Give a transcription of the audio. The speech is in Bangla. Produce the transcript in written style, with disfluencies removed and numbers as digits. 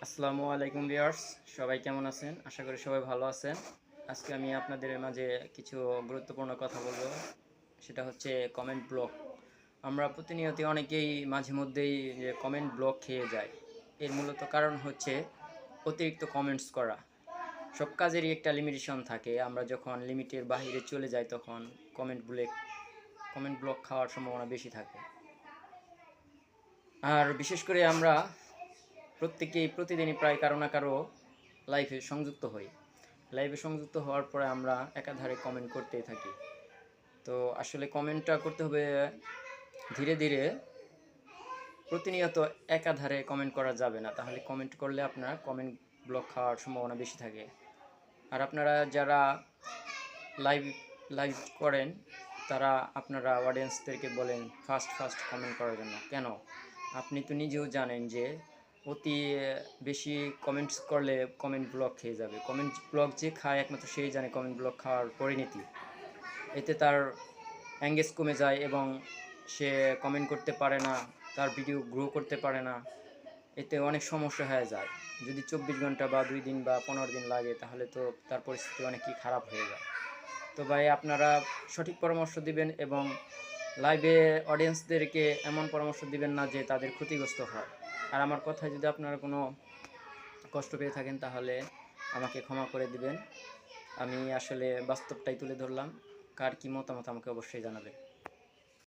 আসসালামু আলাইকুম ভিউয়ার্স, সবাই কেমন আছেন? আশা করি সবাই ভালো আছেন। আজকে আমি আপনাদের মাঝে কিছু গুরুত্বপূর্ণ কথা বলবো। সেটা হচ্ছে কমেন্ট ব্লক। আমরা প্রতিনিয়ত অনেকেই মাঝে মধ্যেই যে কমেন্ট ব্লক খেয়ে যায়। এর মূলত কারণ হচ্ছে অতিরিক্ত কমেন্টস করা। সব কাজেরই একটা লিমিটেশন থাকে। আমরা যখন লিমিটের বাহিরে চলে যাই তখন কমেন্ট ব্লক খাওয়ার সম্ভাবনা বেশি থাকে। আর বিশেষ করে আমরা প্রত্যেকেই প্রতিদিনই প্রায় কারো না কারো লাইভে সংযুক্ত হওয়ার পরে আমরা একাধারে কমেন্ট করতেই থাকি। তো আসলে কমেন্টটা করতে হবে ধীরে ধীরে, প্রতিনিয়ত একাধারে কমেন্ট করা যাবে না, তাহলে কমেন্ট করলে আপনার কমেন্ট ব্লক খাওয়ার সম্ভাবনা বেশি থাকে। আর আপনারা যারা লাইভ লাইভ করেন তারা আপনারা অডিয়েন্সদেরকে বলেন ফাস্ট ফাস্ট কমেন্ট করার জন্য। কেন? আপনি তো নিজেও জানেন যে অতি বেশি কমেন্টস করলে কমেন্ট ব্লক খেয়ে যাবে। কমেন্ট ব্লক যে খায় একমাত্র সেই জানে কমেন্ট ব্লক খাওয়ার পরিণতি। এতে তার এঙ্গেজ কমে যায় এবং সে কমেন্ট করতে পারে না, তার ভিডিও গ্রো করতে পারে না। এতে অনেক সমস্যা হয়ে যায়। যদি 24 ঘন্টা বা 2 দিন বা 15 দিন লাগে তাহলে তো তার পরিস্থিতি অনেকই খারাপ হয়ে যায়। তো ভাই, আপনারা সঠিক পরামর্শ দিবেন এবং লাইভে অডিয়েন্সদেরকে এমন পরামর্শ দিবেন না যে তাদের ক্ষতিগ্রস্ত হয়। আর আমার কথায় যদি আপনারা কোনো কষ্ট পেয়ে থাকেন তাহলে আমাকে ক্ষমা করে দিবেন। আমি আসলে বাস্তবটাই তুলে ধরলাম। কার কী মতামত আমাকে অবশ্যই জানাবেন।